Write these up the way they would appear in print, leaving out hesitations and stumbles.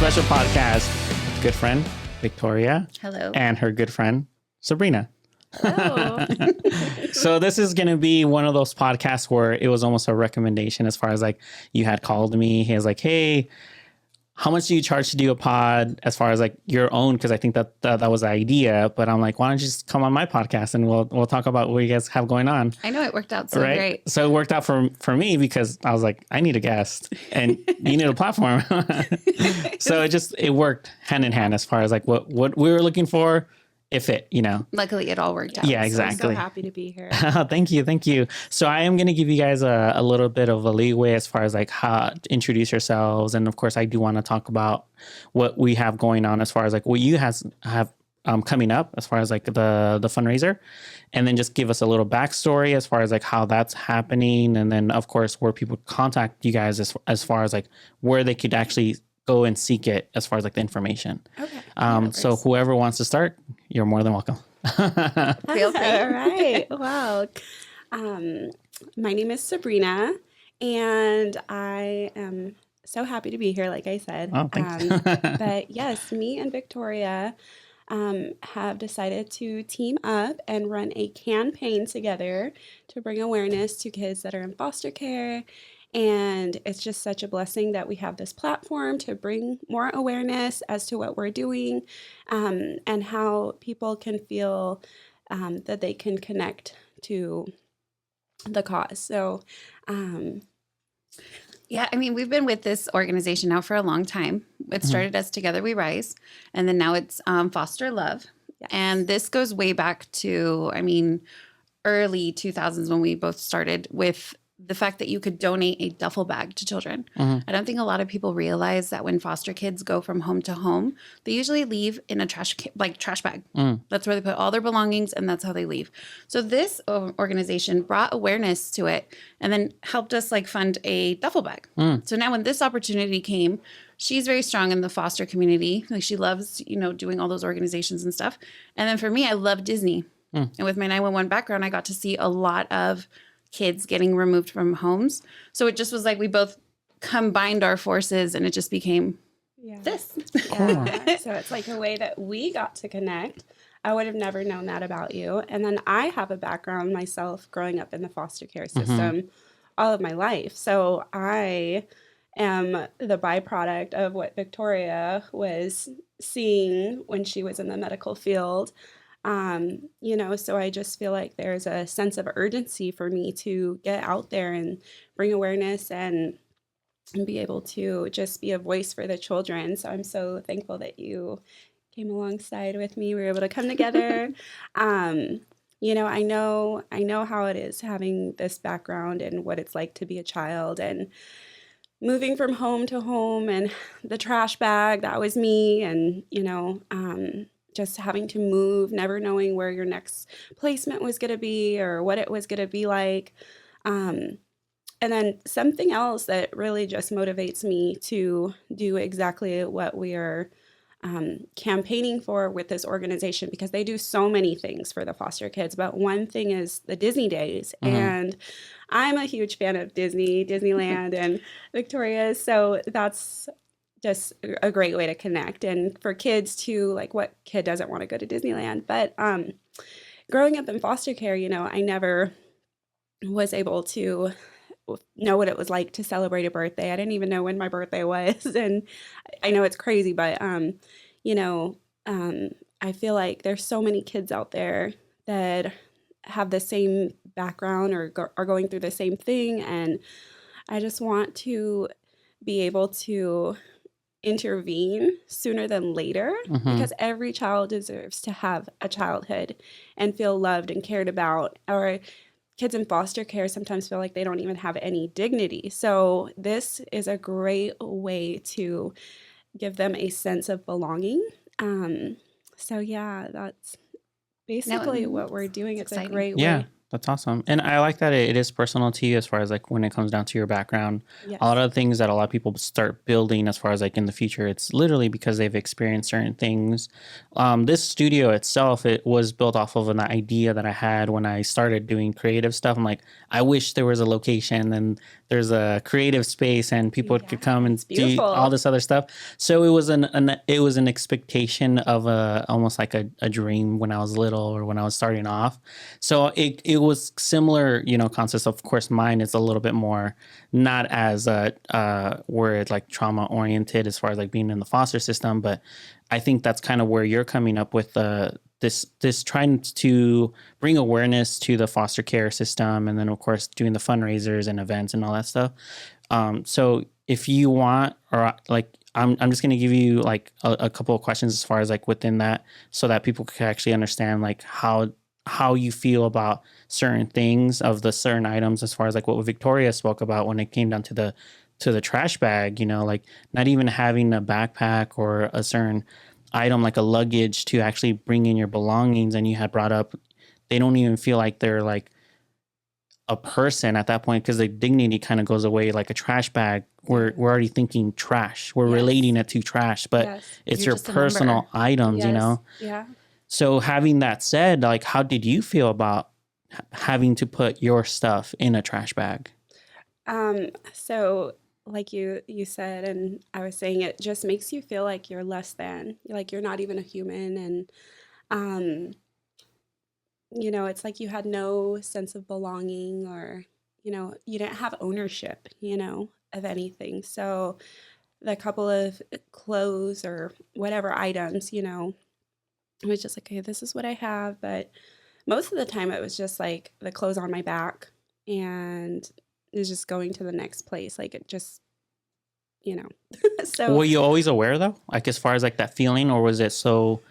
special podcast with good friend Victoria. Hello. And her good friend Sabrina. Hello. So this is going to be one of those podcasts where it was almost a recommendation as far as like you had called me. He was like, hey, how much do you charge to do a pod as far as like your own? Because I think that was the idea. But I'm like, why don't you just come on my podcast and we'll talk about what you guys have going on. I know it worked out so great. So it worked out for me because I was like, I need a guest and you need a platform. So it worked hand in hand as far as like what we were looking for. If it, Luckily, it all worked out. Yeah, exactly. So I'm so happy to be here. Thank you. So I am going to give you guys a little bit of a leeway as far as like how to introduce yourselves. And of course, I do want to talk about what we have going on as far as like what you have coming up as far as like the fundraiser. And then just give us a little backstory as far as like how that's happening. And then, of course, where people contact you guys as far as like where they could actually go and seek it as far as like the information. Okay. So whoever wants to start, you're more than welcome. Feel free. All right. Well, my name is Sabrina, and I am so happy to be here, like I said. Oh, thanks. But yes, me and Victoria have decided to team up and run a campaign together to bring awareness to kids that are in foster care. And it's just such a blessing that we have this platform to bring more awareness as to what we're doing, and how people can feel that they can connect to the cause. So, Yeah, I mean, we've been with this organization now for a long time. It started as Together We Rise, and then now it's Foster Love. Yes. And this goes way back to, early 2000s when we both started with the fact that you could donate a duffel bag to children. I don't think a lot of people realize that when foster kids go from home to home, they usually leave in a trash bag. That's where they put all their belongings, and that's how they leave. So this organization brought awareness to it and then helped us fund a duffel bag. So now when this opportunity came, she's very strong in the foster community. She loves, doing all those organizations and stuff. And then for me, I love Disney. And with my 911 background, I got to see a lot of kids getting removed from homes. So it just was like we both combined our forces and it just became this. Yeah. So it's like a way that we got to connect. I would have never known that about you. And then I have a background myself growing up in the foster care system all of my life. So I am the byproduct of what Victoria was seeing when she was in the medical field. So I just feel like there's a sense of urgency for me to get out there and bring awareness and be able to just be a voice for the children. So I'm so thankful that you came alongside with me. We were able to come together. I know how it is having this background and what it's like to be a child and moving from home to home, and the trash bag, that was me. And, just having to move, never knowing where your next placement was going to be or what it was going to be like. And then something else that really just motivates me to do exactly what we are campaigning for with this organization, because they do so many things for the foster kids. But one thing is the Disney days. And I'm a huge fan of Disneyland and Victoria. So that's just a great way to connect. And for kids too, what kid doesn't want to go to Disneyland? But growing up in foster care, I never was able to know what it was like to celebrate a birthday. I didn't even know when my birthday was. And I know it's crazy, but, I feel like there's so many kids out there that have the same background or are going through the same thing. And I just want to be able to intervene sooner than later, because every child deserves to have a childhood and feel loved and cared about. Or kids in foster care sometimes feel like they don't even have any dignity. So this is a great way to give them a sense of belonging. So yeah, that's basically what we're doing. It's a great way. That's awesome. And I like that it is personal to you as far as like when it comes down to your background. A lot Yes. of things that a lot of people start building as far as like in the future, it's literally because they've experienced certain things. This studio itself, it was built off of an idea that I had when I started doing creative stuff. I'm like, I wish there was a location and there's a creative space and people could come Yeah, and it's do all beautiful. this other stuff. So it was an expectation of a almost like a dream when I was little or when I was starting off. So it was similar, concepts. Of course, mine is a little bit more not as where it's like trauma oriented as far as like being in the foster system, but I think that's kind of where you're coming up with this trying to bring awareness to the foster care system, and then of course doing the fundraisers and events and all that stuff. So if you want, or like, I'm just going to give you like a couple of questions as far as like within that, so that people can actually understand like how you feel about certain things of the certain items, as far as like what Victoria spoke about when it came down to the trash bag, like not even having a backpack or a certain item like a luggage to actually bring in your belongings. And you had brought up they don't even feel like they're like a person at that point because the dignity kind of goes away. Like a trash bag, Yeah. we're already thinking trash, we're relating Yes. it to trash, but Yes. it's You're your just a number. personal items, Yes. Yeah. so having that said, like how did you feel about having to put your stuff in a trash bag? So like you said, and I was saying, it just makes you feel like you're less than, like you're not even a human. And um, it's like you had no sense of belonging, or, you didn't have ownership, of anything. So the couple of clothes or whatever items, it was just like, okay, this is what I have. But most of the time it was just like the clothes on my back, and is just going to the next place. Like it just, you know. So Were you always aware though, like as far as like that feeling, or was it so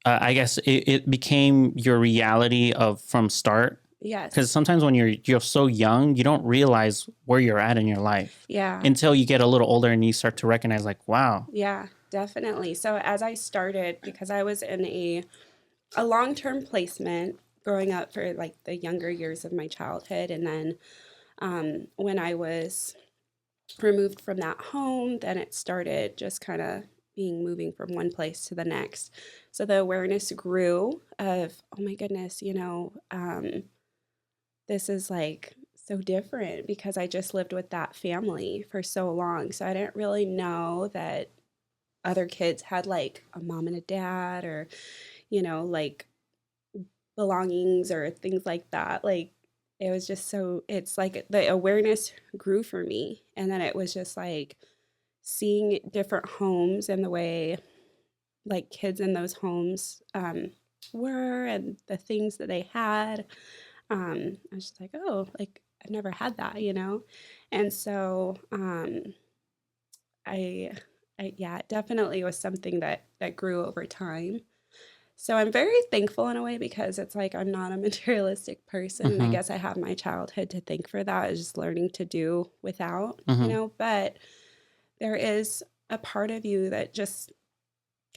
I guess it became your reality of from start? Because yes. sometimes when you're so young, you don't realize where you're at in your life Yeah. until you get a little older and you start to recognize like, wow. Yeah, definitely. So as I started, because I was in a long-term placement growing up for like the younger years of my childhood, and then when I was removed from that home, then it started just kind of being moving from one place to the next. So the awareness grew of, oh my goodness, this is like so different because I just lived with that family for so long. So I didn't really know that other kids had like a mom and a dad, or, like belongings or things like that. Like it was just so, it's like the awareness grew for me. And then it was just like seeing different homes and the way like kids in those homes were, and the things that they had. I was just like, oh, like I've never had that, And so I, yeah, it definitely was something that grew over time. So I'm very thankful in a way, because it's like I'm not a materialistic person, and I Mm-hmm. guess I have my childhood to thank for that, is just learning to do without, Mm-hmm. But there is a part of you that just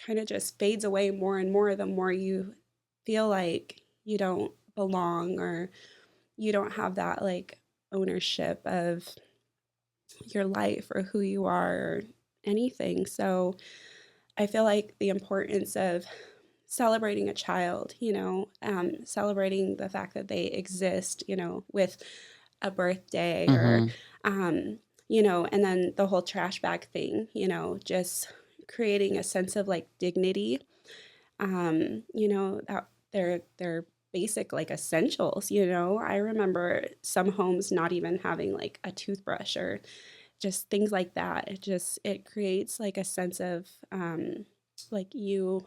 kind of just fades away more and more the more you feel like you don't belong, or you don't have that like ownership of your life or who you are or anything. So I feel like the importance of celebrating a child, celebrating the fact that they exist, with a birthday, or, Mm-hmm. and then the whole trash bag thing, just creating a sense of like dignity, that they're basic like essentials. I remember some homes not even having like a toothbrush or just things like that. It creates like a sense of like you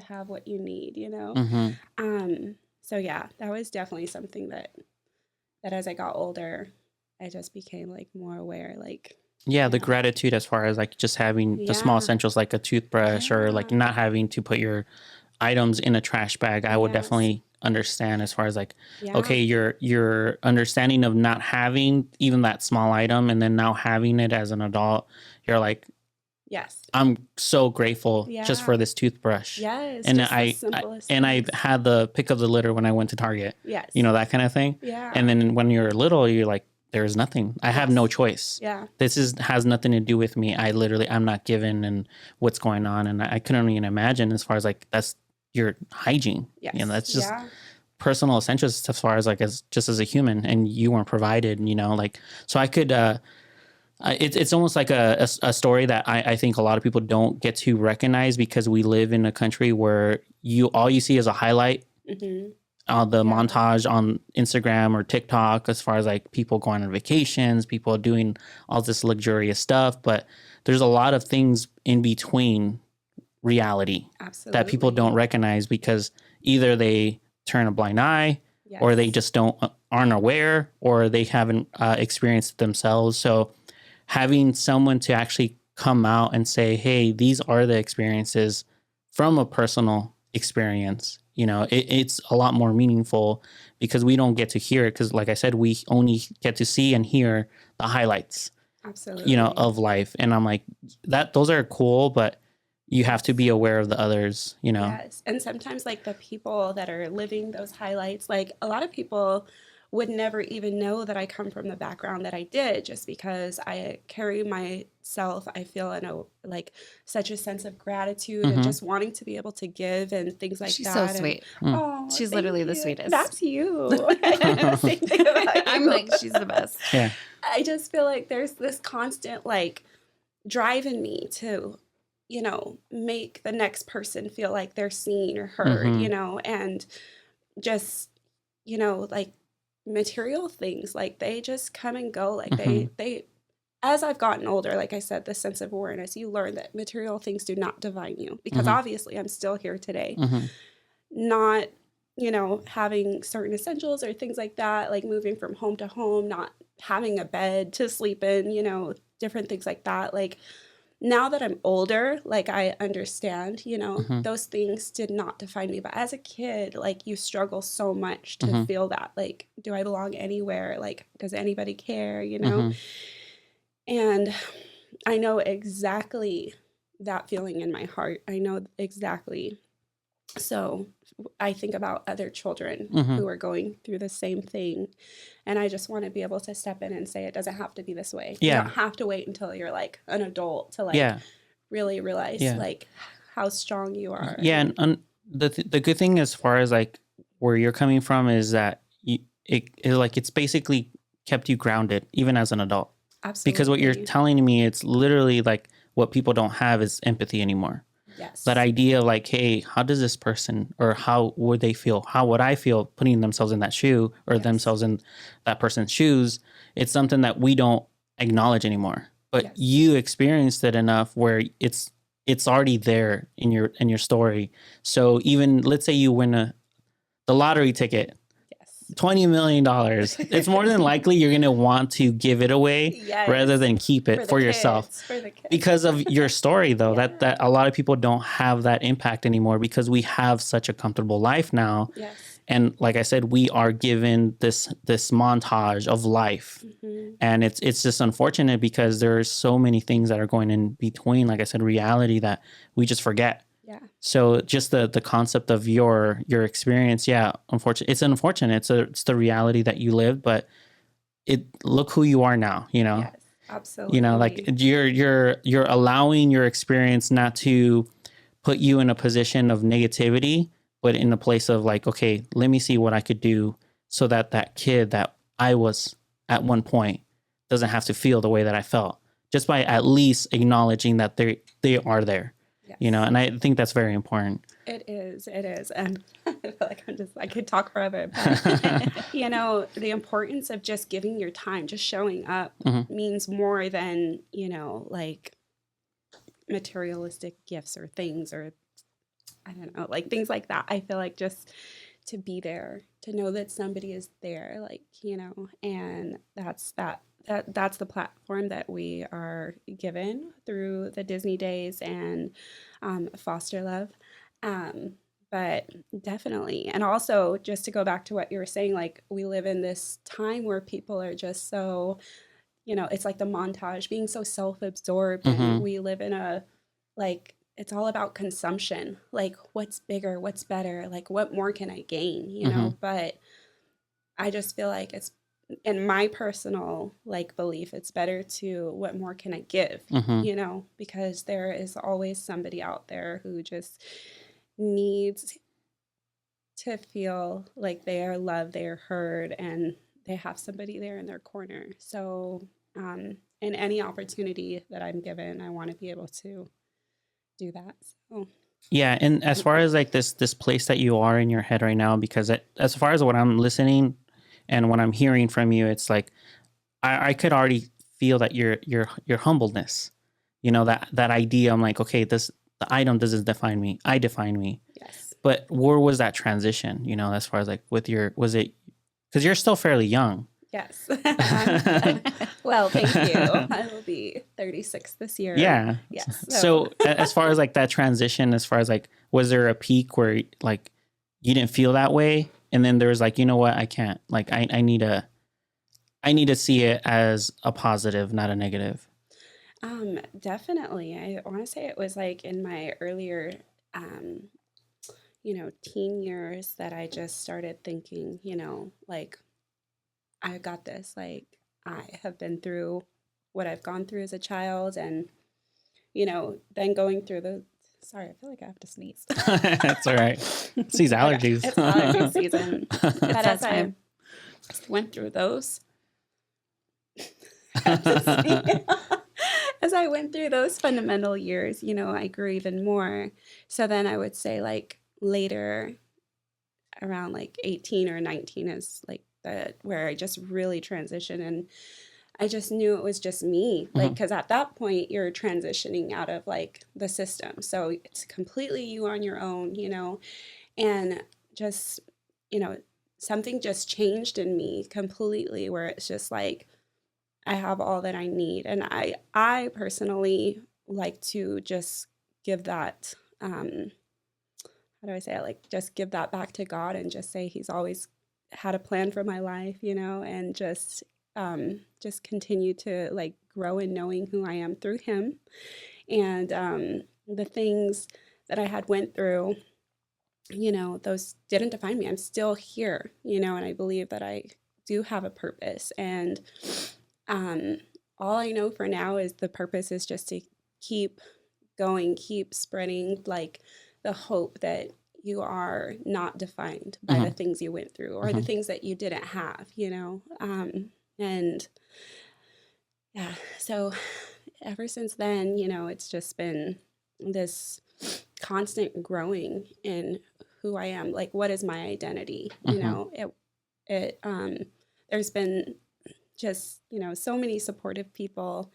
have what you need, Mm-hmm. So yeah, that was definitely something that as I got older, I just became like more aware, like, Yeah, you the know, gratitude as far as like just having the small yeah, essentials like a toothbrush or like yeah, not having to put your items in a trash bag, I would yes, definitely understand as far as like, yeah, okay, your understanding of not having even that small item and then now having it as an adult, you're like, Yes. I'm so grateful just for Yeah. this toothbrush. Yes. And Just the I simplest and I things. had the pick of the litter when I went to Target. Yes. You know, that kind of thing. Yeah. And then when you're little, you're like, there's nothing. I have no Yes. choice. Yeah. This has nothing to do with me. I'm not given and what's going on. And I couldn't even imagine as far as like that's your hygiene. Yes. You know, that's just Yeah. personal essentials as far as like as just as a human, and you weren't provided, you know, like so I could it's almost like a story that I think a lot of people don't get to recognize because we live in a country where all you see is a highlight, Mm-hmm. the Yeah. montage on Instagram or TikTok as far as like people going on vacations, people doing all this luxurious stuff, but there's a lot of things in between reality Absolutely. that people don't recognize because either they turn a blind eye Yes. or they just aren't aware or they haven't experienced it themselves. So having someone to actually come out and say, hey, these are the experiences from a personal experience, you know, it's a lot more meaningful because we don't get to hear it. Because like I said, we only get to see and hear the highlights, Absolutely. you know, of life. And I'm like, those are cool, but you have to be aware of the others, you know? Yes. And sometimes, like, the people that are living those highlights, like, a lot of people would never even know that I come from the background that I did just because I carry myself, I feel, in a like such a sense of gratitude and Mm-hmm. just wanting to be able to give and things like She's that. so sweet. Mm. Oh, She's thank literally the you. sweetest. That's you. Same thing about I'm you. like, she's the best. Yeah. I just feel like there's this constant like drive in me to, you know, make the next person feel like they're seen or heard, Mhm. you know, and just, you know, like material things, like they just come and go. Like Mhm. they, as I've gotten older, like I said, the sense of awareness, you learn that material things do not define you because Mhm. obviously I'm still here today, Mhm. not, you know, having certain essentials or things like that, like moving from home to home, not having a bed to sleep in, you know, different things like that. Like now that I'm older, like I understand, you know, Mhm. those things did not define me. But as a kid, like you struggle so much to Mhm. feel that, like, do I belong anywhere? Like, does anybody care, you know? Mhm. And I know exactly that feeling in my heart. I know exactly. So I think about other children Mhm. who are going through the same thing. And I just want to be able to step in and say, it doesn't have to be this way. You Yeah. don't have to wait until you're like an adult to like Yeah. really realize Yeah. like how strong you are. Yeah, and the good thing as far as like where you're coming from is that it's basically kept you grounded even as an adult. Because what you're Absolutely. telling me, it's literally like what people don't have is empathy anymore. Yes. That idea of like, hey, how does this person or how would they feel? How would I feel putting themselves in that shoe or Yes. themselves in that person's shoes? It's something that we don't acknowledge anymore. But Yes. you experienced it enough where it's already there in your story. So even let's say you win the lottery ticket, Yes. $20 million. It's more than likely you're going to want to give it away Yes. rather than keep it the for yourself. kids, for the kids. Because of your story, though, Yeah. that a lot of people don't have that impact anymore because we have such a comfortable life now. Yes. And like I said, we are given this montage of life. Mm-hmm. And it's just unfortunate because there's so many things that are going in between, like I said, reality that we just forget. Yeah. So just the concept of your experience, yeah, unfortunately, it's unfortunate. It's the reality that you lived, but look who you are now, you know. Yes. Absolutely. You know, like you're allowing your experience not to put you in a position of negativity, but in a place of like, okay, let me see what I could do so that kid that I was at one point doesn't have to feel the way that I felt just by at least acknowledging that they are there. Yes. You know, and I think that's very important. It is. And I feel like I could talk forever. But, you know, the importance of just giving your time, just showing up Mhm. means more than, you know, like materialistic gifts or things or I don't know, like things like that. I feel like just to be there, to know that somebody is there, like, you know, and that's the platform that we are given through the Disney days and foster love. Um, but definitely, and also just to go back to what you were saying, like we live in this time where people are just so it's like the montage, being so self-absorbed, Mm-hmm. and we live in a, like, it's all about consumption. Like, what's bigger, what's better, like, what more can I gain, Mm-hmm. But I just feel like it's, in my personal like belief, it's better to what more can I give, Mm-hmm. because there is always somebody out there who just needs to feel like they are loved, they are heard, and they have somebody there in their corner. So, in any opportunity that I'm given, I want to be able to do that. So, Yeah, and as far as like this place that you are in your head right now, because as far as what I'm listening and what I'm hearing from you, it's like I could already feel that your humbleness, that idea. I'm like, okay, the item doesn't define me. I define me. yes. But where was that transition? As far as like was it because you're still fairly young. Yes. Well, thank you. I will be 36 this year. Yeah. Yes. So as far as like that transition, as far as like, was there a peak where like you didn't feel that way, and then there was like, you know what, I can't. Like I need to see it as a positive, not a negative. Definitely. I want to say it was like in my earlier, teen years that I just started thinking, like, I got this. Like, I have been through what I've gone through as a child, and, then going through sorry, I feel like I have to sneeze. It's all right. It's these Okay, allergies. it's allergy season. But that as I time. went through those, I have to sneeze. As I went through those fundamental years, I grew even more. So then I would say, like, later, around like 18 or 19 is like where I just really transitioned, and I just knew it was just me. Like, Mhm. because at that point you're transitioning out of like the system. So it's completely you on your own, and just, you know, something just changed in me completely, where it's just like I have all that I need. And I personally like to just give that, how do I say it? Like, just give that back to God and just say He's always had a plan for my life, and just continue to like grow in knowing who I am through Him. And the things that I had went through, those didn't define me. I'm still here, and I believe that I do have a purpose. And um, all I know for now is the purpose is just to keep going, keep spreading like the hope that you are not defined by the Mhm. things you went through or the Mhm. things that you didn't have, and yeah, so ever since then, it's just been this constant growing in who I am. Like, what is my identity? Mhm. It there's been just, so many supportive people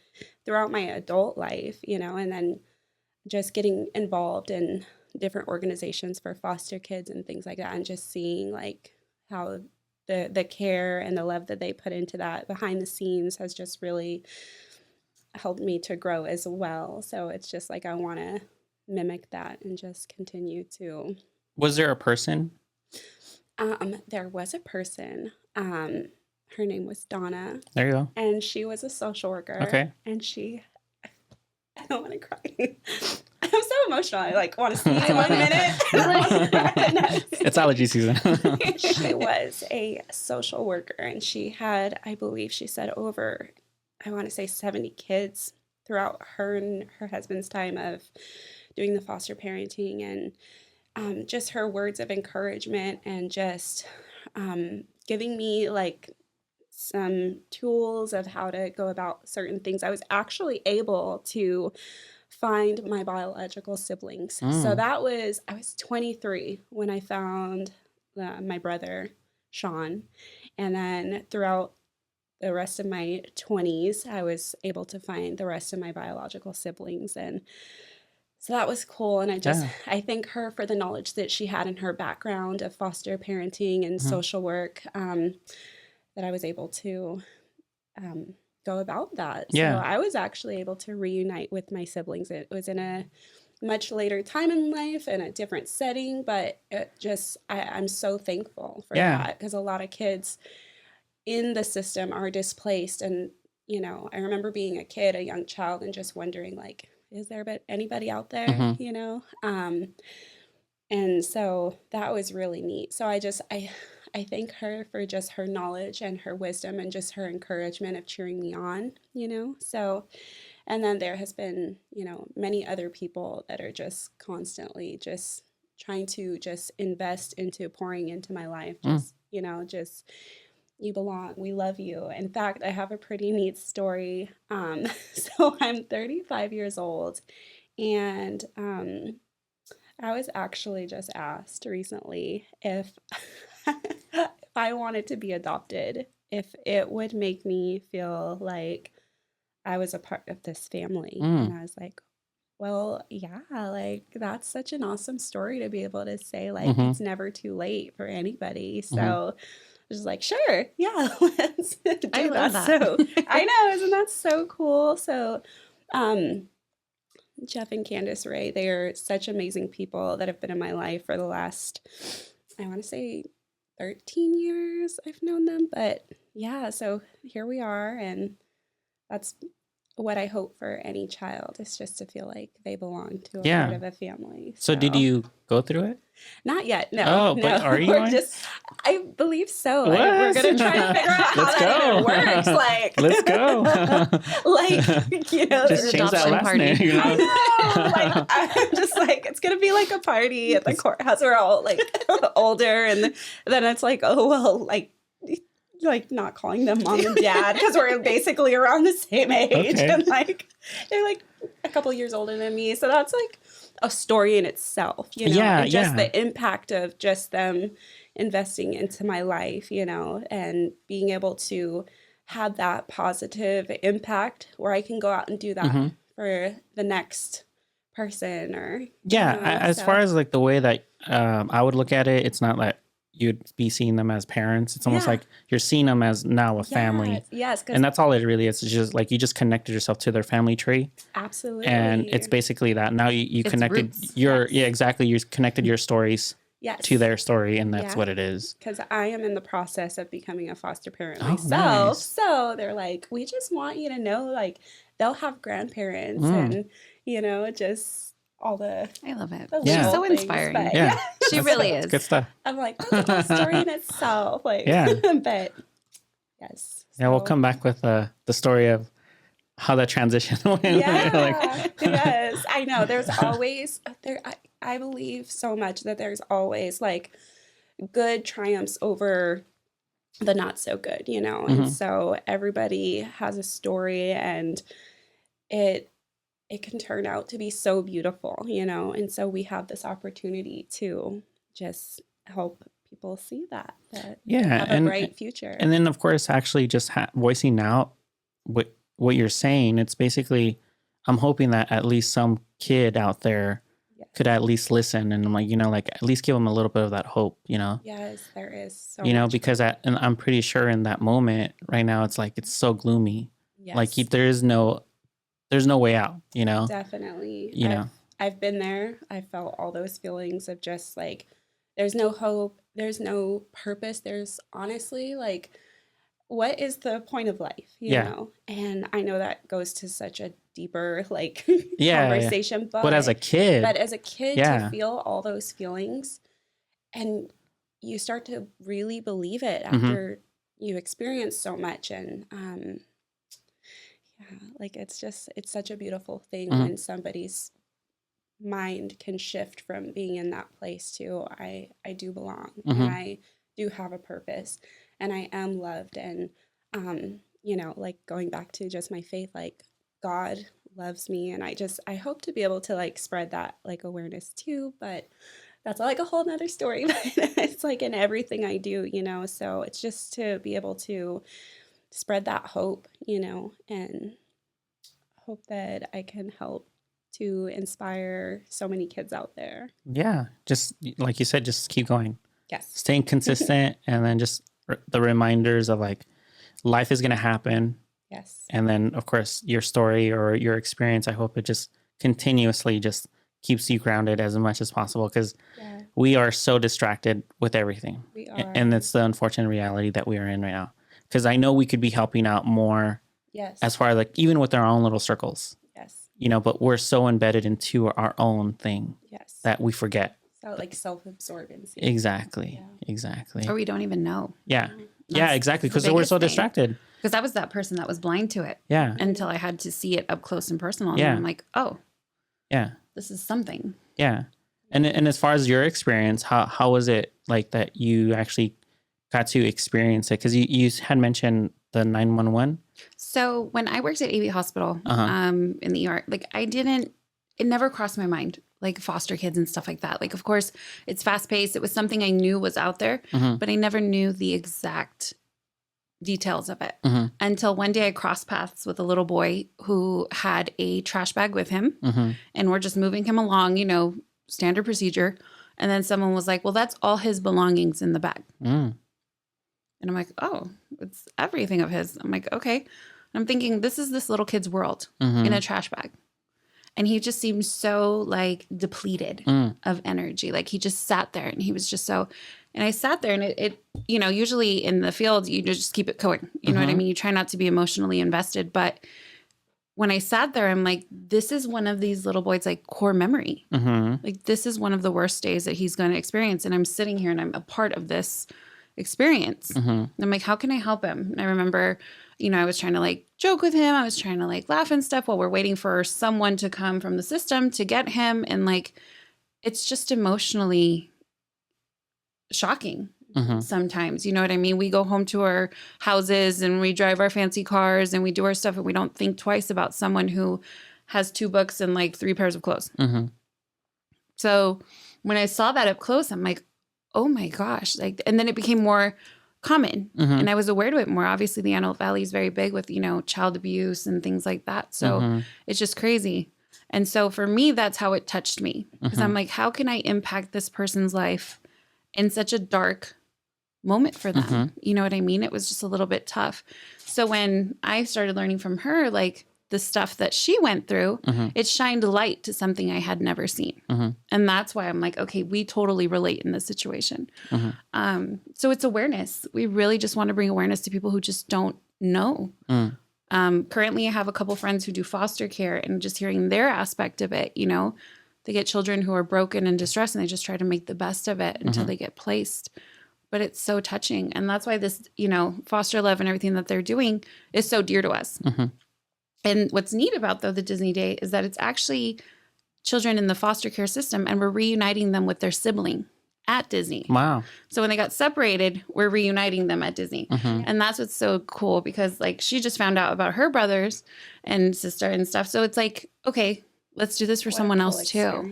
throughout my adult life, and then just getting involved in different organizations for foster kids and things like that, and just seeing like how the care and the love that they put into that behind the scenes has just really helped me to grow as well. So it's just like I want to mimic that and just continue to. Was there a person? There was a person. Her name was Donna, There you go. and she was a social worker, Okay. and she. I don't want to cry. I'm so emotional. I like want to sneeze one minute. And I want to cry the next. It's allergy season. She was a social worker, and she had, I believe she said, over, I want to say 70 kids throughout her and her husband's time of doing the foster parenting, and just her words of encouragement, and just giving me like some tools of how to go about certain things. I was actually able to find my biological siblings. So Mm. I was 23 when I found my brother, Sean. And then throughout the rest of my 20s, I was able to find the rest of my biological siblings. And so that was cool. And Yeah. I thank her for the knowledge that she had in her background of foster parenting and Mhm. social work, that I was able to um, go about that. So Yeah. I was actually able to reunite with my siblings. It was in a much later time in life and a different setting, but I'm so thankful for Yeah. that, because a lot of kids in the system are displaced, and I remember being a kid, a young child, and just wondering, like, is there anybody out there, Mm-hmm. And so that was really neat. So I thank her for just her knowledge and her wisdom and just her encouragement of cheering me on. So, and then there has been, many other people that are just constantly just trying to just invest into pouring into my life. Mm. Just you belong. We love you. In fact, I have a pretty neat story. So I'm 35 years old, and I was actually just asked recently if if I wanted to be adopted, if it would make me feel like I was a part of this family. And Mm. I was like, well, yeah, like that's such an awesome story to be able to say, like, Mm-hmm. it's never too late for anybody. Mm-hmm. So I was like, sure, yeah, let's I do love that. that. So I know, isn't that so cool? So, um, Jeff and Candace Ray, they are such amazing people that have been in my life for the last, I want to say 13 years I've known them. But yeah, so here we are. And that's what I hope for any child is just to feel like they belong to a part Yeah. of a family. So did you go through it? Not yet. No, Oh, no. but are you We're going? just, I believe so. What? We're going to try to figure out how Let's that go. even works. Like, Let's go. like, Just There's change that adoption last party. name. I know. Like, I'm just like, it's going to be like a party at the courthouse. We're all like older. And then it's like, oh, well, like not calling them mom and dad because we're basically around the same age. Okay. And like, they're like a couple years older than me. So that's like a story in itself, Yeah, and just yeah. the impact of just them investing into my life, and being able to have that positive impact where I can go out and do that Mm-hmm. for the next person or, Yeah, as far so as like the way that I would look at it, it's not like you'd be seeing them as parents. It's almost Yeah. like you're seeing them as now a family. Yes, And that's all it really is. It's just like you just connected yourself to their family tree. absolutely. And it's basically that. Now you It's connected roots. your, Yes. yeah, exactly. You connected your stories yes. to their story, and that's Yeah. what it is. Because I am in the process of becoming a foster parent Oh, myself. nice. So they're like, we just want you to know, like, they'll have grandparents Mm. and, just all the I love it. the Yeah. She's little so things, inspiring. but Yeah. She That's- really that's is. good stuff. I'm like, that's a whole story in itself. Like, Yeah. but yes. Yeah, we'll so- come back with the story of how that transition went. Yeah. Like- Yes. I know. There's always I believe so much that there's always like good triumphs over the not so good, Mhm. And so everybody has a story and it can turn out to be so beautiful, And so we have this opportunity to just help people see that Yeah, have a and bright future. and then of course actually just voicing out what you're saying. It's basically I'm hoping that at least some kid out there Yes. could at least listen, and I'm like, like at least give them a little bit of that hope, Yes, there is so much. because and I'm pretty sure in that moment right now it's like it's so gloomy. Yes, Like there's no way out, definitely. you know. I've been there. I felt all those feelings of just like there's no hope, there's no purpose. There's honestly like what is the point of life, Yeah. And I know that goes to such a deeper like Yeah. conversation, But as a kid, but as a kid Yeah. to feel all those feelings and you start to really believe it Mhm. after you experience so much and yeah, like it's such a beautiful thing Mhm. when somebody's mind can shift from being in that place to I do belong Mhm. and I do have a purpose and I am loved and like going back to just my faith, like God loves me and I hope to be able to like spread that like awareness too, but that's like a whole nother story. But it's like in everything I do, so it's just to be able to spread that hope, and hope that I can help to inspire so many kids out there. yeah, just like you said, just keep going, Yes. staying consistent, and then just the reminders of like life is going to happen. Yes. And then, of course, your story or your experience, I hope it just continuously just keeps you grounded as much as possible because Yeah, we are so distracted with everything. we are. And it's the unfortunate reality that we are in right now. Because I know we could be helping out more Yes. as far as like even with our own little circles, Yes. you know, but we're so embedded into our own thing Yes. that we forget. So like self-absorbency. Exactly. Yeah. Exactly. Or we don't even know. Yeah. Yeah, That's exactly. the Because we're biggest so thing. distracted. Because I was that person that was blind to it Yeah. until I had to see it up close and personal. And Yeah. I'm like, oh, Yeah. this is something. Yeah. And as far as your experience, how was it like that you actually got to experience it? Because you had mentioned the 911. So when I worked at AV Hospital in the ER, like it never crossed my mind, like foster kids and stuff like that. Like, of course, it's fast paced. It was something I knew was out there, but I never knew the exact details of it until one day I crossed paths with a little boy who had a trash bag with him and we're just moving him along, you know, standard procedure. And then someone was like, well, that's all his belongings in the bag. And I'm like, oh, it's everything of his. I'm like, okay. And I'm thinking, this is this little kid's world in a trash bag. And he just seemed so like depleted of energy. Like he just sat there and he was just so, and I sat there and it you know, usually in the field, you just keep it going. You know what I mean? You try not to be emotionally invested. But when I sat there, I'm like, this is one of these little boys' like core memory. Like this is one of the worst days that he's going to experience. And I'm sitting here and I'm a part of this experience. And I'm like, how can I help him? And I remember, you know, I was trying to like joke with him. I was trying to like laugh and stuff while we're waiting for someone to come from the system to get him. And like, it's just emotionally shocking sometimes. You know what I mean? We go home to our houses and we drive our fancy cars and we do our stuff and we don't think twice about someone who has 2 books and like 3 pairs of clothes. So when I saw that up close, I'm like, oh my gosh. Like, and then it became more common and I was aware of it more. Obviously the Antelope Valley is very big with, you know, child abuse and things like that. So it's just crazy. And so for me, that's how it touched me because I'm like, how can I impact this person's life in such a dark moment for them? You know what I mean? It was just a little bit tough. So when I started learning from her, like the stuff that she went through, it shined light to something I had never seen. And that's why I'm like, okay, we totally relate in this situation. So it's awareness. We really just want to bring awareness to people who just don't know. Currently, I have a couple friends who do foster care and just hearing their aspect of it, you know, they get children who are broken and distressed and they just try to make the best of it until they get placed. But it's so touching. And that's why this, you know, foster love and everything that they're doing is so dear to us. And what's neat about, though, the Disney Day is that it's actually children in the foster care system and we're reuniting them with their sibling at Disney. Wow. So when they got separated, we're reuniting them at Disney. And that's what's so cool because like she just found out about her brothers and sister and stuff. So it's like, okay, let's do this for someone else too. Yeah.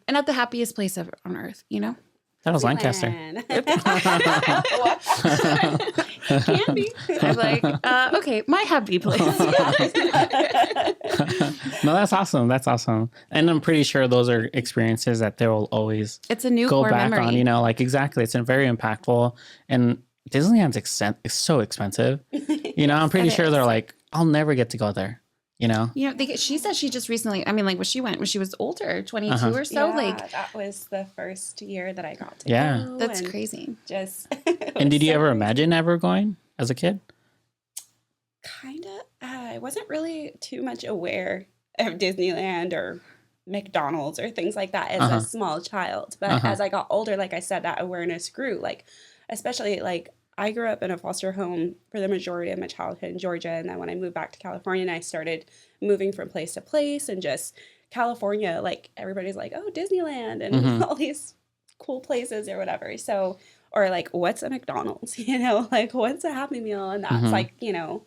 And at the happiest place ever on earth, you know? That was Lancaster. Can be. I'm like, okay, my happy place. No, that's awesome. That's awesome. And I'm pretty sure those are experiences that they will always It's a new go core back memory. on, you know, like exactly. It's very impactful. And Disneyland's is so expensive. You know, I'm pretty sure they're like, I'll never get to go there. You know? You know, she said she just recently, I mean, like when she went, when she was older, 22 or so, Yeah, like. that was the first year that I got to Yeah. go. That's and crazy. Just. And did you ever imagine ever going as a kid? Kind of. I wasn't really too much aware of Disneyland or McDonald's or things like that as a small child. But as I got older, like I said, that awareness grew. Like, especially like I grew up in a foster home for the majority of my childhood in Georgia. And then when I moved back to California and I started moving from place to place and just California, like everybody's like, oh, Disneyland and all these cool places or whatever. So, or like, what's a McDonald's, you know, like what's a Happy Meal? And that's like, you know,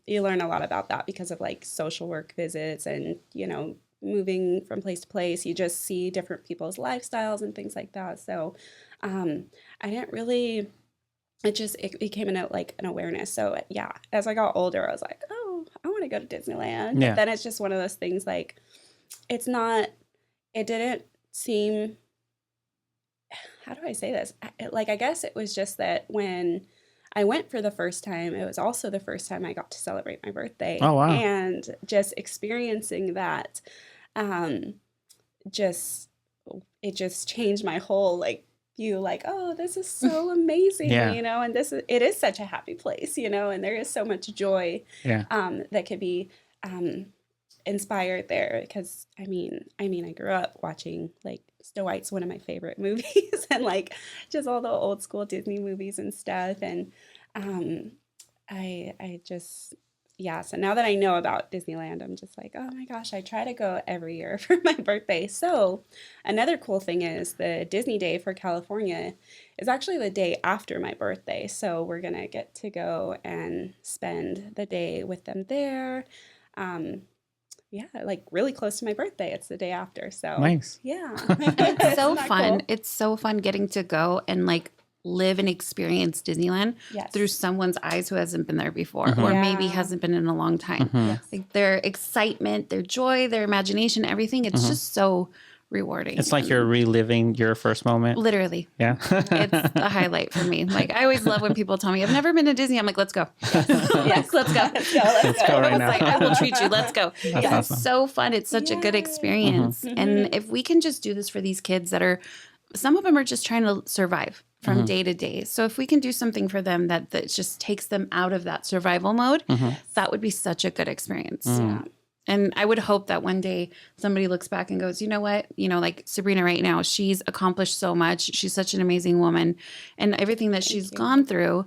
you learn a lot about that because of like social work visits and, you know, moving from place to place, you just see different people's lifestyles and things like that. So, I didn't really, it became an awareness. So yeah, as I got older, I was like, oh, I want to go to Disneyland. Yeah. But then it's just one of those things like, it didn't seem, how do I say this? I guess it was just that when I went for the first time, it was also the first time I got to celebrate my birthday. Oh, wow. And just experiencing that, it just changed my whole, like, you like, oh, this is so amazing, Yeah. you know, and it is such a happy place, you know, and there is so much joy Yeah. that could be inspired there. Because I mean, I grew up watching like Snow White's one of my favorite movies, and like just all the old school Disney movies and stuff. And I just, yeah. So now that I know about Disneyland, I'm just like, oh my gosh, I try to go every year for my birthday. So another cool thing is the Disney Day for California is actually the day after my birthday. So we're gonna get to go and spend the day with them there. Yeah, like really close to my birthday. It's the day after. So Nice. yeah. It's so Isn't that fun. cool? It's so fun getting to go and like live and experience Disneyland Yes. through someone's eyes who hasn't been there before or Yeah. maybe hasn't been in a long time. Yes. Like their excitement, their joy, their imagination, everything. It's just so rewarding. It's like you're reliving your first moment. Literally. Yeah. It's a highlight for me. Like I always love when people tell me, I've never been to Disney. I'm like, let's go. Yes. Let's go. Let's go. Let's go go. right It's now. like, I will treat you. Let's go. That's It's awesome. so fun. It's such a good Yes. experience. And if we can just do this for these kids that are, some of them are just trying to survive from day to day. So if we can do something for them that just takes them out of that survival mode, that would be such a good experience. Yeah. And I would hope that one day somebody looks back and goes, you know what? You know, like Sabrina right now, she's accomplished so much. She's such an amazing woman. And everything that she's gone through,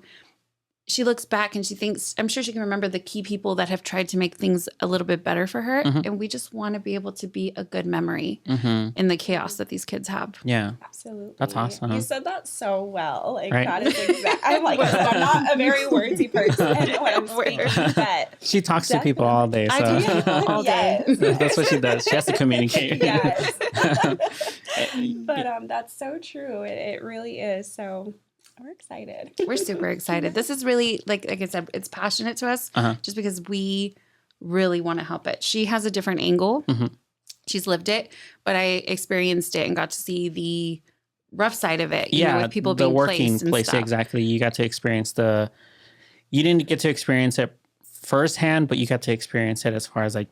she looks back and she thinks, I'm sure she can remember the key people that have tried to make things a little bit better for her. And we just want to be able to be a good memory in the chaos that these kids have. Yeah. Absolutely. That's awesome. You said that so well. Like Right? that is exact. I'm like, I'm not a very wordsy person when I'm speaking, but She talks to people all day. So I do people all day. Yes. that's what she does. She has to communicate. Yes. But that's so true. It really is. So we're excited. We're super excited. This is really, like I said, it's passionate to us just because we really want to help it. She has a different angle. She's lived it, but I experienced it and got to see the rough side of it. You know, with people the being working placed and place. stuff. Exactly. You got to experience you didn't get to experience it firsthand, but you got to experience it as far as like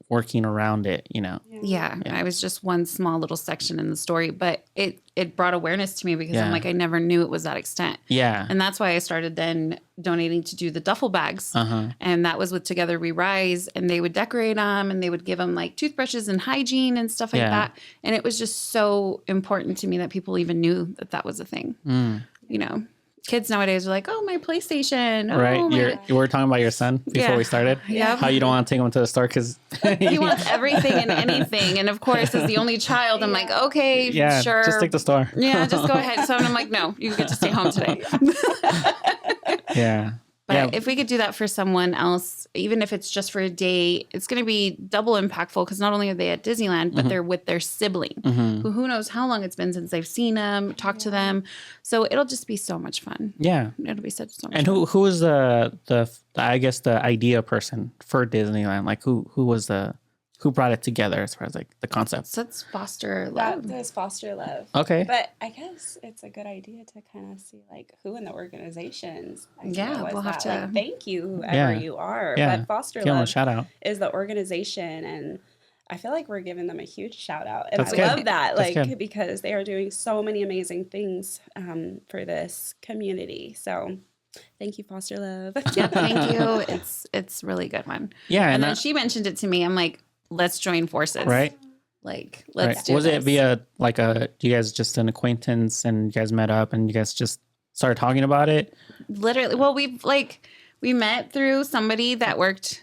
working around it, you know? Yeah, I was just one small little section in the story, but it brought awareness to me because I'm like, I never knew it was that extent. Yeah. And that's why I started then donating to do the duffel bags. And that was with Together We Rise. And they would decorate them and they would give them like toothbrushes and hygiene and stuff like that. And it was just so important to me that people even knew that that was a thing. You know, kids nowadays are like, oh, my PlayStation. Oh, Right. my. You were talking about your son before we started. Yeah. How you don't want to take him to the store because He wants everything and anything. And of course, as the only child, I'm like, okay, sure. just take the store. Yeah, just go ahead. So I'm like, no, you get to stay home today. Yeah. But if we could do that for someone else, even if it's just for a day, it's going to be double impactful because not only are they at Disneyland, but they're with their sibling, who knows how long it's been since they've seen them, talked to them. So it'll just be so much fun. Yeah. It'll be so much And fun. who was the I guess the idea person for Disneyland? Like who was who brought it together as far as like the concept? So that's foster love. That is foster love. Okay. But I guess it's a good idea to kind of see like who in the organizations. We'll have to. Like, thank you, whoever you are. But foster Give them a love shout out. is the organization, and I feel like we're giving them a huge shout out, and That's I good. love that, That's like good. because they are doing so many amazing things for this community. So. Thank you, Foster Love. Yeah, thank you. It's really good one. Yeah. And then that- she mentioned it to me. I'm like, let's join forces. right. Like, let's Right. do Was this. it via like you guys just an acquaintance and you guys met up and you guys just started talking about it? Literally, well, we met through somebody that worked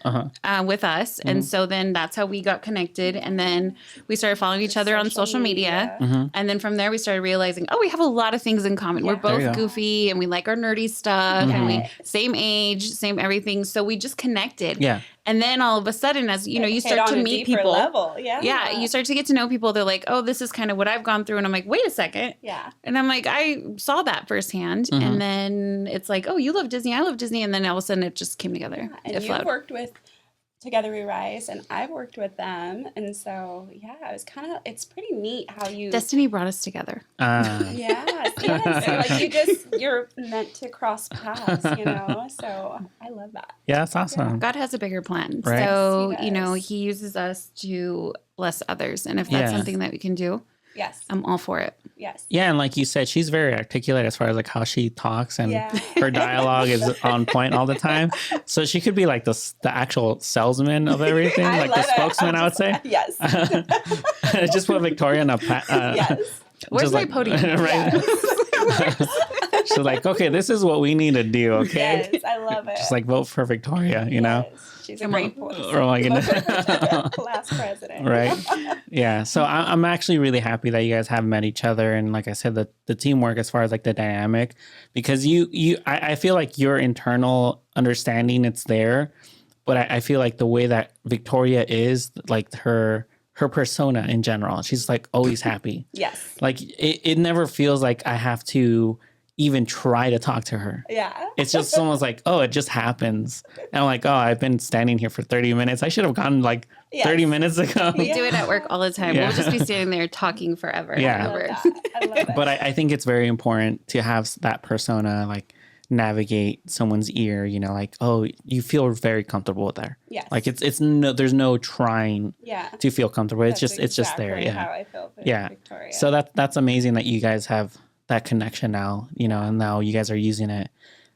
with us, and so then that's how we got connected, and then we started following each other on social media, and then from there we started realizing, oh, we have a lot of things in common. We're There you both go. goofy, and we like our nerdy stuff, and we same age, same everything, so we just connected. Yeah. And then all of a sudden, as you know, you Hit start on to a meet deeper people. level. Yeah. You start to get to know people. They're like, oh, this is kind of what I've gone through. And I'm like, wait a second. Yeah. And I'm like, I saw that firsthand. And then it's like, oh, you love Disney. I love Disney. And then all of a sudden it just came together. And It you've flowed. worked with Together We Rise, and I've worked with them, and so it was it's pretty neat how you. Destiny brought us together. Yes. You're meant to cross paths, you know. So I love that. Yeah, that's awesome. God has a bigger plan. Right. So, Yes, he does. he uses us to bless others. And if that's Yeah. something that we can do, Yes. I'm all for it. Yes. Yeah, and like you said, she's very articulate as far as like how she talks, and Yeah. her dialogue is on point all the time. So she could be like the actual salesman of everything, I like the love it. spokesman, I would say. Yes. Just put Victoria in a Yes. Where's just my like, podium? right? Yes. She's like, okay, this is what we need to do. Okay, Yes, I love it. just like vote for Victoria, you know. Yes. She's a Come great on. voice. Oh my goodness. Last president. Right. Yeah. So I'm actually really happy that you guys have met each other, and like I said, the teamwork as far as like the dynamic, because I feel like your internal understanding, it's there, but I feel like the way that Victoria is, like her persona in general, she's like always happy. Yes. Like it never feels like I have to even try to talk to her. Yeah. It's just almost like, oh, it just happens. And I'm like, oh, I've been standing here for 30 minutes. I should have gone like Yes. 30 minutes ago. We do it at work all the time. Yeah. We'll just be standing there talking forever. Yeah. I love Forever. that. I love it. But I think it's very important to have that persona like navigate someone's ear, you know, like, oh, you feel very comfortable there. Yes. Like it's no, there's no trying yeah. to feel comfortable. It's That's just there. exactly Yeah. How I feel with Yeah. Victoria. So that's amazing that you guys have that connection now, you know, and now you guys are using it,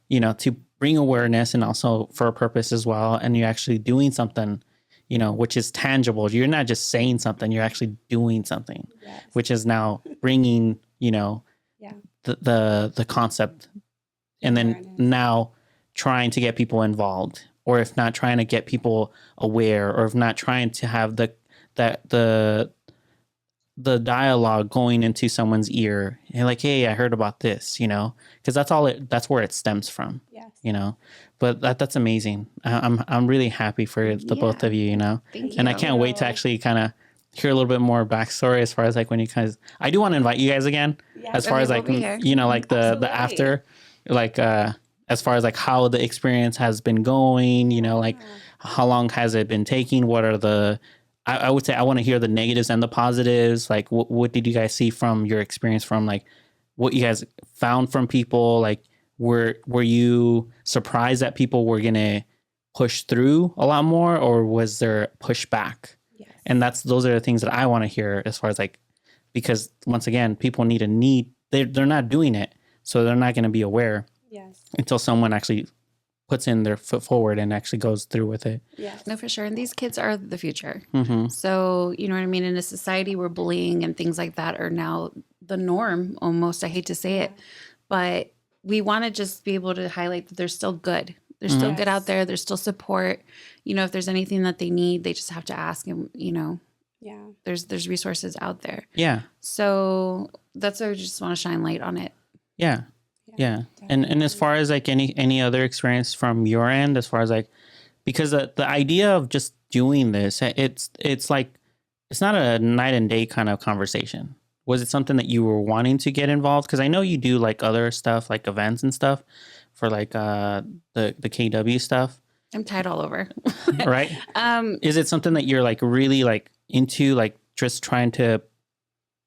you know, to bring awareness and also for a purpose as well. And you're actually doing something, you know, which is tangible. You're not just saying something, you're actually doing something, Yes. which is now bringing, you know, Yeah. the concept, and then Awareness. now trying to get people involved, or if not trying to get people aware, or if not trying to have the dialogue going into someone's ear and like, hey, I heard about this, you know, because that's where it stems from, Yes. you know. But that's amazing. I'm really happy for the both Yeah. of you, you know. Thank you. And I can't wait to actually kind of hear a little bit more backstory as far as like when you guys, I do want to invite you guys again, Yes. as far Okay, as like, we'll be here. you know, like the Absolutely. after, like as far as like how the experience has been going, you know, like how long has it been taking, what are the, I would say I want to hear the negatives and the positives, like what did you guys see from your experience, from like what you guys found from people, like were you surprised that people were gonna push through a lot more, or was there pushback? Yes. And those are the things that I want to hear, as far as like, because once again, people they're not doing it, so they're not going to be aware Yes. until someone actually puts in their foot forward and actually goes through with it. Yes. No, for sure. And these kids are the future. Mm-hmm. So, you know what I mean? In a society where bullying and things like that are now the norm almost, I hate to say it, but we want to just be able to highlight that they're still good. They're still Yes. good out there. There's still support. You know, if there's anything that they need, they just have to ask, and, you know, Yeah. there's resources out there. Yeah, So that's why I just want to shine light on it. yeah, yeah. And as far as like any other experience from your end, as far as like, because the idea of just doing this, it's like, it's not a night and day kind of conversation. Was it something that you were wanting to get involved? Because I know you do like other stuff, like events and stuff for like the KW stuff, I'm tied all over. right? Is it something that you're like really like into, like just trying to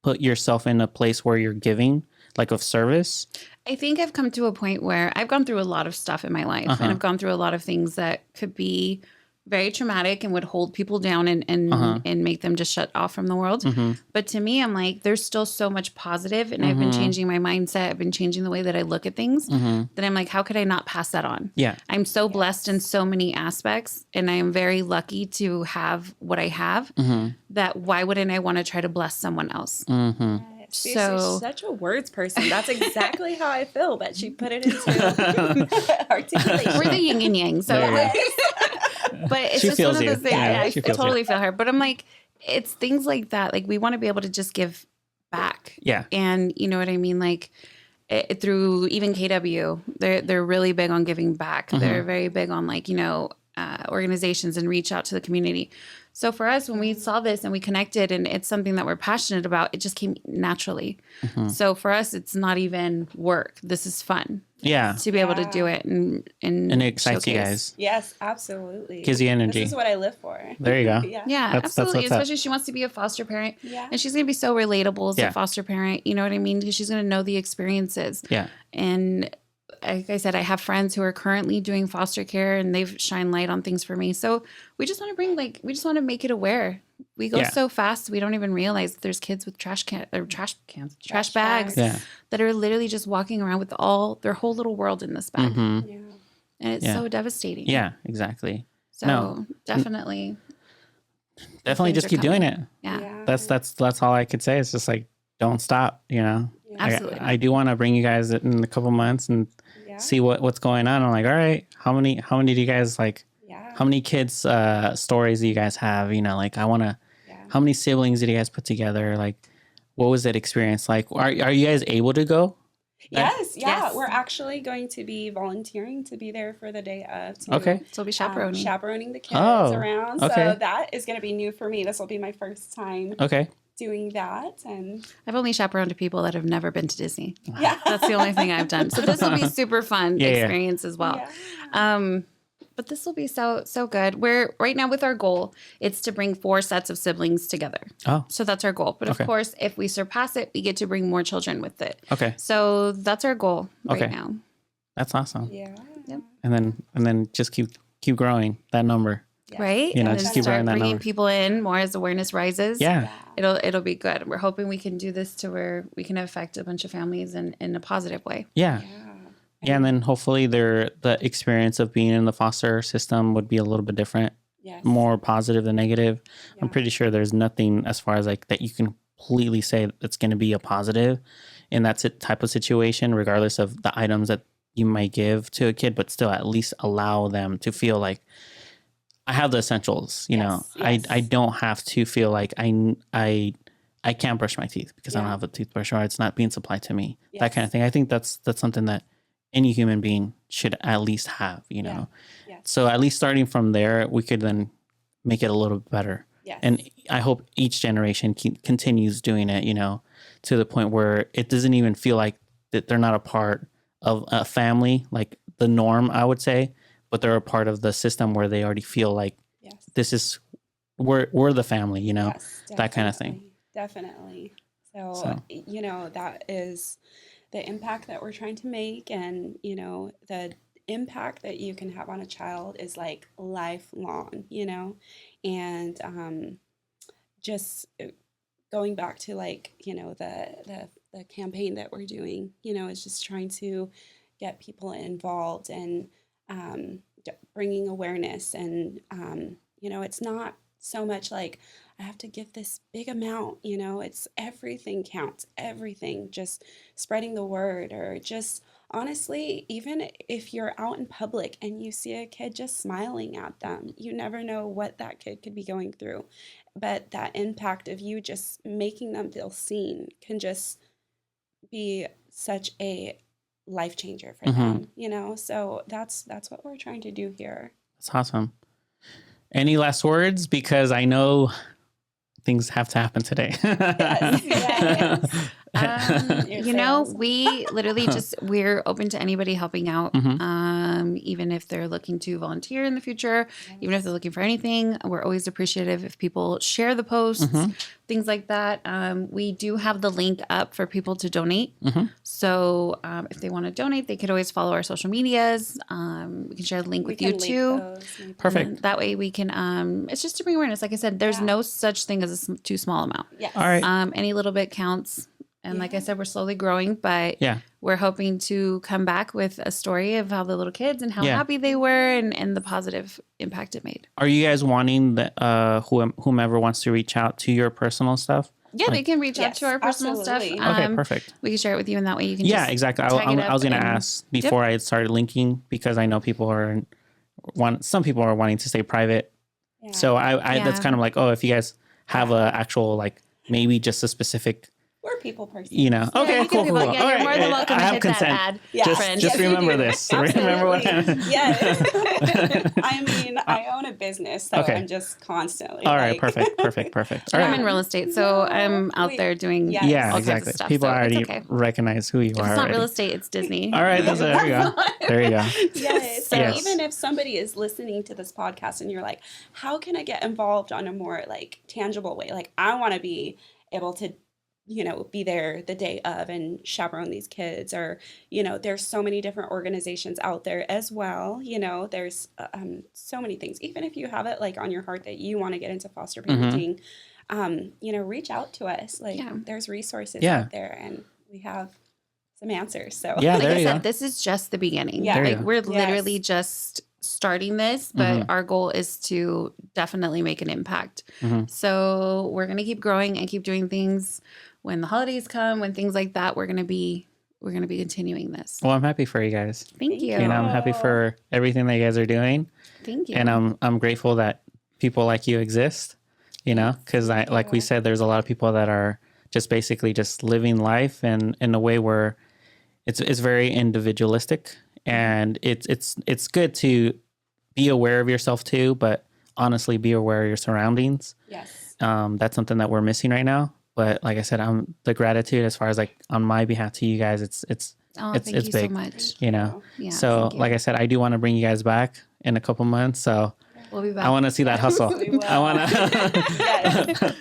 put yourself in a place where you're giving, like of service? I think I've come to a point where I've gone through a lot of stuff in my life, Uh-huh. and I've gone through a lot of things that could be very traumatic and would hold people down and Uh-huh. and make them just shut off from the world. Mm-hmm. But to me, I'm like, there's still so much positive, and I've been Mhm. changing my mindset. I've been changing the way that I look at things. Mm-hmm. That I'm like, how could I not pass that on? Yeah. I'm so blessed in so many aspects, and I am very lucky to have what I have. Mm-hmm. That why wouldn't I want to try to bless someone else? Mm-hmm. She's So- such a words person. That's exactly how I feel, that she put it into articulation. We're the yin and yang. So, There you like, but it's She just feels one of you. those things. Yeah, Yeah, I she feels you. totally feel her. But I'm like, it's things like that. Like we want to be able to just give back, Yeah. and you know what I mean. Like through even KW, they're really big on giving back. Mhm. They're very big on like organizations and reach out to the community. So for us, when we saw this and we connected, and it's something that we're passionate about, it just came naturally. Mhm. So for us, it's not even work. This is fun Yeah. to be able to do it and And it excites you showcase. guys. Yes, absolutely. Gives you energy. This is what I live for. There you go. Yeah. Yeah, That's absolutely. what's up. Especially she wants to be a foster parent, Yeah. and she's going to be so relatable as Yeah. a foster parent. You know what I mean? Because she's going to know the experiences. Yeah. And like I said, I have friends who are currently doing foster care, and they've shined light on things for me. So we just want to we just want to make it aware. We go Yeah. so fast, we don't even realize that there's kids with trash bags bags. Yeah. that are literally just walking around with their whole little world in this bag. Mm-hmm. Yeah. And it's Yeah. so devastating. Yeah, exactly. So No. definitely Definitely things just are keep doing coming. it. Yeah. That's all I could say. It's just like, don't stop, you know? Yeah. Absolutely. I do want to bring you guys in a couple months and Yeah. see what's going on. I'm like, all right, how many do you guys like, Yeah. how many kids stories do you guys have? You know, like I want to, Yeah. how many siblings did you guys put together? Like, what was that experience like? Are you guys able to go? Yes, yeah. Yes. We're actually going to be volunteering to be there for the day of. To, Okay. So we'll be chaperoning. chaperoning the kids Oh, around. okay. So that is going to be new for me. This will be my first time Okay. doing that. And I've only chaperoned to people that have never been to Disney. yeah. That's the only thing I've done. So this will be super fun Yeah, yeah. experience as well. Yeah. But this will be so good. We're right now with our goal, it's to bring 4 sets of siblings together. Oh, So that's our goal. But of Okay. course, if we surpass it, we get to bring more children with it. okay. So that's our goal right Okay. now. That's awesome. Yeah. Yep. And then just keep growing that number. Yes. Right? You know, And just then keep growing start that bringing number. people in more as awareness rises. Yeah. It'll be good. We're hoping we can do this to where we can affect a bunch of families in a positive way. Yeah. Yeah. Yeah, and then hopefully the experience of being in the foster system would be a little bit different, Yes. more positive than negative. Yeah. I'm pretty sure there's nothing as far as like that you can completely say that's going to be a positive in that type of situation, regardless of the items that you might give to a kid, but still at least allow them to feel like I have the essentials. You know, Yes. I don't have to feel like I can't brush my teeth because I don't Yeah. have a toothbrush or it's not being supplied to me. That Yes. kind of thing. I think that's something that any human being should at least have, you know. Yes. So at least starting from there, we could then make it a little bit better. Yes. And I hope each generation continues doing it, you know, to the point where it doesn't even feel like that they're not a part of a family, like the norm, I would say, but they're a part of the system where they already feel like Yes. this is we're the family, you know. Yes, that kind of thing. Definitely. So, So. you know, that is the impact that we're trying to make. And, you know, the impact that you can have on a child is like lifelong, you know, and just going back to like, you know, the campaign that we're doing, you know, is just trying to get people involved and bringing awareness. And, you know, it's not so much like I have to give this big amount, you know, it's everything counts, everything, just spreading the word, or just honestly, even if you're out in public and you see a kid just smiling at them, you never know what that kid could be going through. But that impact of you just making them feel seen can just be such a life changer for them, you know? So that's what we're trying to do here. That's awesome. Any last words? Because I know things have to happen today. Yes. You know, we literally we're open to anybody helping out. Even if they're looking to volunteer in the future, even if they're looking for anything, we're always appreciative if people share the posts, things like that. We do have the link up for people to donate. So if they want to donate, they could always follow our social medias. We can share the link with you too. Perfect. And that way we can, it's just to bring awareness. Like I said, there's no such thing as a too small amount. Yes. All right. Any little bit counts. And like I said, we're slowly growing, but we're hoping to come back with a story of how the little kids and how happy they were and the positive impact it made. Are you guys wanting that whomever wants to reach out to your personal stuff? Yeah, they can reach out to our personal absolutely. stuff. Okay, perfect. We can share it with you, and that way you can Yeah, just exactly. tag it I was up going to and- ask before I started linking, because I know some people are wanting to stay private. Yeah. So I that's Yeah. kind of like, oh, if you guys have a actual, like, maybe just a specific, We're people person. you know. Okay, you cool, can cool. do cool. that. Yeah, All you're right, more than welcome I to have hit consent. that ad. Yeah. Friend. Just Yes, you remember do. this. Remember what happened. Yes. I mean, I own a business, so Okay. I'm just constantly. All right, like- perfect. All I'm right. in real estate, so I'm out there doing Yes. Yeah, all exactly. kinds of stuff. People so already it's okay. recognize who you If are. it's not already. real estate, it's Disney. All right, there you go. There you go. Yes. So- And Yes. even if somebody is listening to this podcast and you're like, how can I get involved on a more like tangible way? Like, I want to be able to be there the day of and chaperone these kids, or, there's so many different organizations out there as well. There's so many things. Even if you have it like on your heart that you want to get into foster parenting, reach out to us. Like there's resources out there, and we have some answers. So yeah, like I said, go. this is just the beginning. Yeah. Like we're literally just starting this, but our goal is to definitely make an impact. So we're going to keep growing and keep doing things. When the holidays come, when things like that, we're going to be continuing this. Well, I'm happy for you guys. Thank you. And I'm happy for everything that you guys are doing. Thank you. And I'm grateful that people like you exist, because like we said, there's a lot of people that are just basically just living life and in a way where it's very individualistic, and it's good to be aware of yourself too, but honestly be aware of your surroundings. Yes. That's something that we're missing right now. But like I said, the gratitude as far as like on my behalf to you guys, it's thank you big, so much. Yeah, So like I said, I do want to bring you guys back in a couple months. So we'll be back. I want to see that hustle. I want to.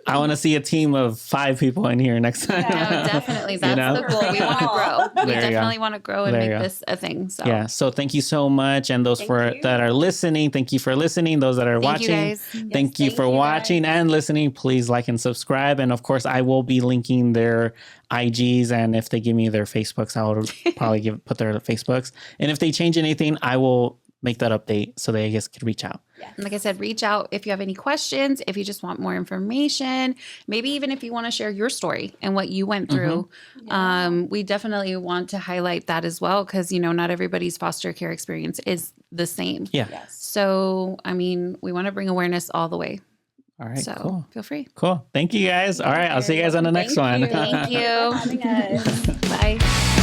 I want to see a team of 5 people in here next time. No, definitely. That's the goal. We want to grow. We definitely want to grow and make this a thing. So yeah. So thank you so much. And those that are listening, thank you for listening. Those that are watching, you guys. thank you for watching and listening. Please like and subscribe. And of course, I will be linking their IGs. And if they give me their Facebooks, I will probably put their Facebooks. And if they change anything, I will make that update so they guys can reach out. Yeah. Like I said, reach out if you have any questions, if you just want more information, maybe even if you want to share your story and what you went through. We definitely want to highlight that as well, because, not everybody's foster care experience is the same. Yeah. Yes. So, we want to bring awareness all the way. All right. So Cool. feel free. Cool. Thank you guys. All right. I'll see you guys on the next one. Thank you. Having us. Bye.